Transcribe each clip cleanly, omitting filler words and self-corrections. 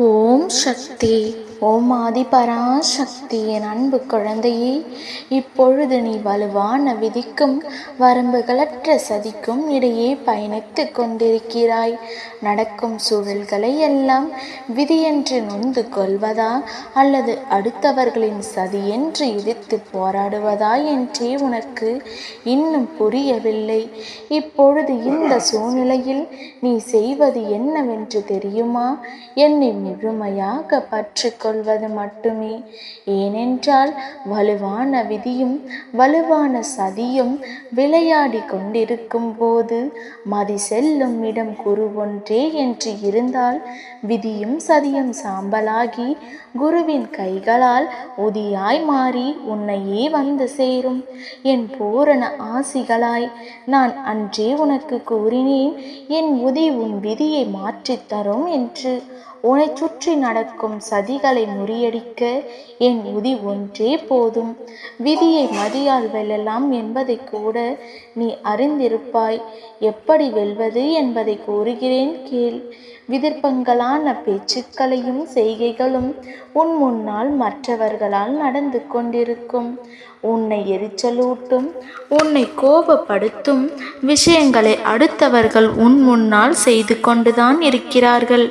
ஓம் சக்தி. ஓம் ஆதிபராசக்தி. என் அன்பு குழந்தையே, இப்பொழுது நீ வலுவான விதிக்கும் வரம்புகளற்ற சதிக்கும் இடையே பயணித்து கொண்டிருக்கிறாய். நடக்கும் சூழல்களை எல்லாம் விதியென்று நொந்து கொள்வதா அல்லது அடுத்தவர்களின் சதி என்று எதிர்த்து போராடுவதா என்றே உனக்கு இன்னும் புரியவில்லை. இப்பொழுது இந்த சூழ்நிலையில் நீ செய்வது என்னவென்று தெரியுமா? என்னை முழுமையாக பற்றி கொள்வது மட்டுமே. ஏனென்றால் வலுவான விதியும் வலுவான சதியும் விளையாடி கொண்டிருக்கும் போது மதி செல்லும் இடம் குரு ஒன்றே என்று இருந்தால் விதியும் சதியும் சாம்பலாகி குருவின் கைகளால் உதியாய் மாறி உன்னையே வந்து சேரும். என் பூரண ஆசிகளாய் நான் அன்றே உனக்கு கூறினேன், என் உதி உன் விதியை மாற்றித் தரும் என்று. உன்னை சுற்றி நடக்கும் சதிகளை முறியடிக்க என் உதி ஒன்றே போதும். விதியை மதியால் வெல்லலாம் என்பதை கூட நீ அறிந்திருப்பாய். எப்படி வெல்வது என்பதை கூறுகிறேன் கேள். விதிர்ப்பங்களான பேச்சுக்களையும் செய்கைகளும் உன் முன்னால் மற்றவர்களால் நடந்து கொண்டிருக்கும். உன்னை எரிச்சலூட்டும், உன்னை கோபப்படுத்தும் விஷயங்களை அடுத்தவர்கள் உன் முன்னால் செய்து கொண்டுதான் இருக்கிறார்கள்.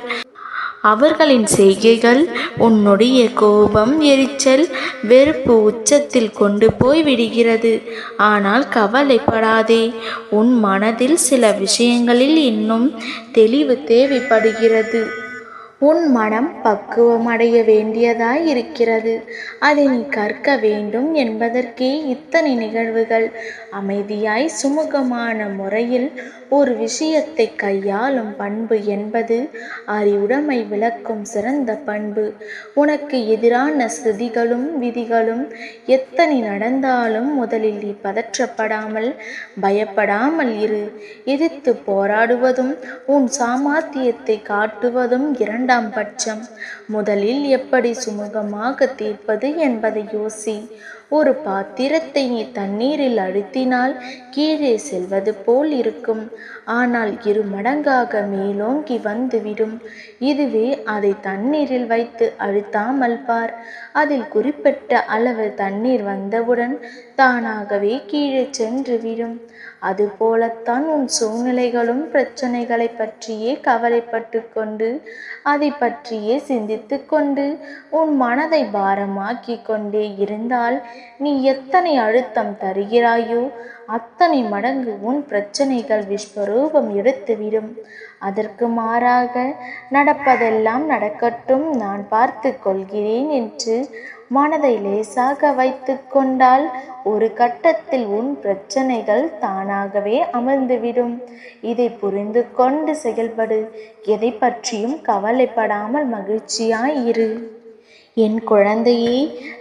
அவர்களின் செய்கைகள் உன்னுடைய கோபம், எரிச்சல், வெறுப்பு உச்சத்தில் கொண்டு போய் விடுகிறது. ஆனால் கவலைப்படாதே. உன் மனதில் சில விஷயங்களில் இன்னும் தெளிவு தேவைப்படுகிறது. உன் மனம் பக்குவமடைய வேண்டியதாய் இருக்கிறது. அதை நீ கற்க வேண்டும் என்பதற்கே இத்தனை நிகழ்வுகள். அமைதியாய் சுமூகமான முறையில் ஒரு விஷயத்தை கையாளும் பண்பு என்பது அறிவுடைமை விளக்கும் சிறந்த பண்பு. உனக்கு எதிரான ஸ்ருதிகளும் விதிகளும் எத்தனை நடந்தாலும் முதலில் நீ பதற்றப்படாமல் பயப்படாமல் இரு. எதிர்த்து போராடுவதும் உன் சாமர்த்தியத்தை காட்டுவதும் இரண்டாம் பட்சம். முதலில் எப்படி சுமூகமாக தீர்ப்பது என்பதை யோசி. ஒரு பாத்திரத்தை நீ தண்ணீரில் அழுத்தினால் கீழே செல்வது போல் இருக்கும். ஆனால் 2 மடங்காக மேலோங்கி வந்துவிடும். இதுவே அதை தண்ணீரில் வைத்து அழுத்தாமல் பார். அதில் குறிப்பிட்ட அளவு தண்ணீர் வந்தவுடன் தானாகவே கீழே சென்று விடும். அதுபோலத்தான் உன் சூழ்நிலைகளும் பிரச்சனைகளை பற்றியே கவலைப்பட்டு கொண்டு அதை பற்றியே சிந்தித்து கொண்டு உன் மனதை பாரமாக்கி கொண்டே இருந்தால் நீ எத்தனை அழுத்தம் தருகிறாயோ அத்தனை மடங்கு உன் பிரச்சனைகள் விஸ்வரூபம் எடுத்துவிடும். அதற்கு மாறாக நடப்பதெல்லாம் நடக்கட்டும், நான் பார்த்து கொள்கிறேன் என்று மனதை லேசாக வைத்து கொண்டால் ஒரு கட்டத்தில் உன் பிரச்சனைகள் தானாகவே அமர்ந்துவிடும். இதை புரிந்து கொண்டு செயல்படு. எதை பற்றியும் கவலைப்படாமல் மகிழ்ச்சியாய் இரு. என் குழந்தையே,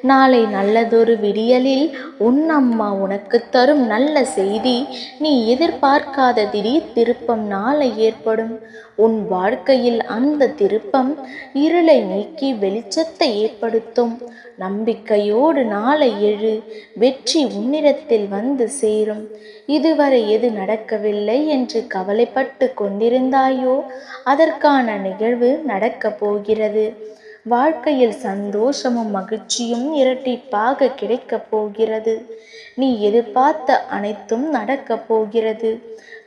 நாளை நல்லதொரு விடியலில் உன் அம்மா உனக்கு தரும் நல்ல செய்தி. நீ எதிர்பார்க்காத திடீர் திருப்பம் நாளை ஏற்படும். உன் வாழ்க்கையில் அந்த திருப்பம் இருளை நீக்கி வெளிச்சத்தை ஏற்படுத்தும். நம்பிக்கையோடு நாளை எழு. வெற்றி உன்னிடத்தில் வந்து சேரும். இதுவரை எது நடக்கவில்லை என்று கவலைப்பட்டு கொண்டிருந்தாயோ அதற்கான நிகழ்வு நடக்கப் போகிறது. வாழ்க்கையில் சந்தோஷமும் மகிழ்ச்சியும் இரட்டிப்பாக கிடைக்கப் போகிறது. நீ எதிர்பார்த்த அனைத்தும் நடக்கப் போகிறது.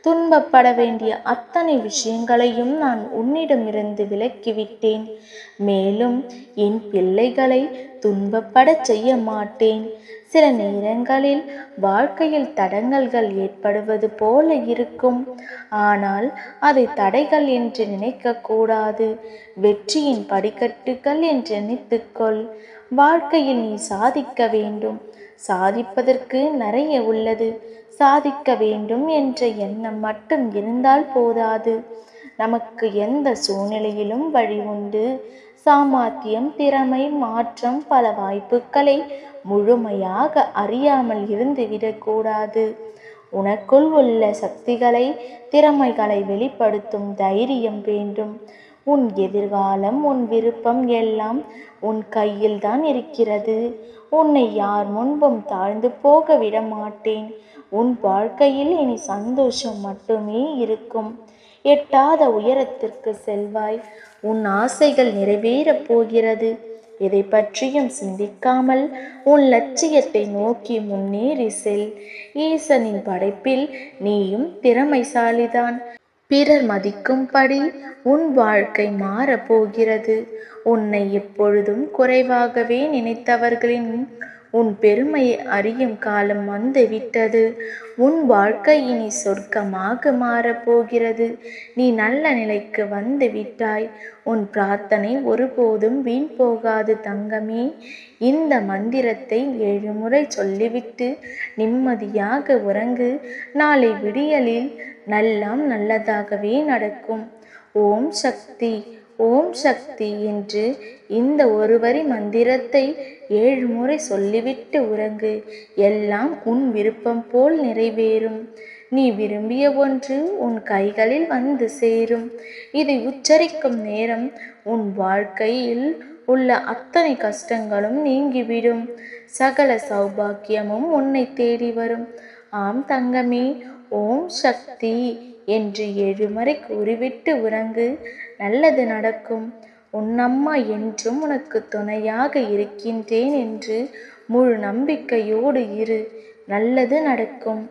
துன்பப்பட வேண்டிய அத்தனை விஷயங்களையும் நான் உன்னிடமிருந்து விலக்கிவிட்டேன். மேலும் என் பிள்ளைகளை துன்பப்படச் செய்ய மாட்டேன். சில நேரங்களில் வாழ்க்கையில் தடங்கல்கள் ஏற்படுவது போல இருக்கும். ஆனால் அதை தடைகள் என்று நினைக்கக்கூடாது. வெற்றியின் படிக்கட்டுகள் என்று நினைத்துக்கொள். வாழ்க்கையில் நீ சாதிக்க வேண்டும். சாதிப்பதற்கு நிறைய உள்ளது. சாதிக்க வேண்டும் என்ற எண்ணம் மட்டும் இருந்தால் போதாது. நமக்கு எந்த சூழ்நிலையிலும் வழி உண்டு. சாமர்த்தியம், திறமை, மாற்றம், பல வாய்ப்புகளை முழுமையாக அறியாமல் இருந்து விடக்கூடாது. உனக்குள் உள்ள சக்திகளை, திறமைகளை வெளிப்படுத்தும் தைரியம் வேண்டும். உன் எதிர்காலம், உன் விருப்பம் எல்லாம் உன் கையில்தான் இருக்கிறது. உன்னை யார் முன்பும் தாழ்ந்து போக விட மாட்டேன். உன் வாழ்க்கையில் இனி சந்தோஷம் மட்டுமே இருக்கும். எட்டாத உயரத்திற்கு செல்வாய். உன் ஆசைகள் நிறைவேறப் போகிறது. எதை பற்றியும் சிந்திக்காமல் உன் லட்சியத்தை நோக்கி முன்னேறி செல். ஈசனின் படைப்பில் நீயும் திறமைசாலிதான். பிறர் மதிக்கும்படி உன் வாழ்க்கை மாறப்போகிறது. உன்னை எப்பொழுதும் குறைவாகவே நினைத்தவர்களின் உன் பெருமையை அறியும் காலம் வந்துவிட்டது. உன் வாழ்க்கை இனி சொர்க்கமாக மாறப்போகிறது. நீ நல்ல நிலைக்கு வந்து விட்டாய். உன் பிரார்த்தனை ஒருபோதும் வீண் போகாது தங்கமே. இந்த மந்திரத்தை 7 முறை சொல்லிவிட்டு நிம்மதியாக உறங்கு. நாளை விடியலில் எல்லாம் நல்லதாகவே நடக்கும். ஓம் சக்தி, ஓம் சக்தி என்று இந்த ஒரு வரி மந்திரத்தை 7 முறை சொல்லிவிட்டு உறங்கு. எல்லாம் உன் விருப்பம் போல் நிறைவேறும். நீ விரும்பிய ஒன்று உன் கைகளில் வந்து சேரும். இதை உச்சரிக்கும் நேரம் உன் வாழ்க்கையில் உள்ள அத்தனை கஷ்டங்களும் நீங்கிவிடும். சகல சௌபாக்கியமும் உன்னை தேடி வரும். ஆம் தங்கமே, ஓம் சக்தி என்று 7 முறை கூறிவிட்டு உறங்கு. நல்லது நடக்கும். உன் அம்மா என்றும் உனக்கு துணையாக இருக்கின்றேன் என்று முழு நம்பிக்கையோடு இரு. நல்லது நடக்கும்.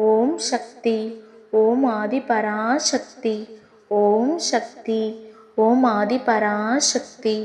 ஓம் சக்தி, ஓம் ஆதி பராசக்தி, ஓம் சக்தி, ஓம் ஆதி பராசக்தி.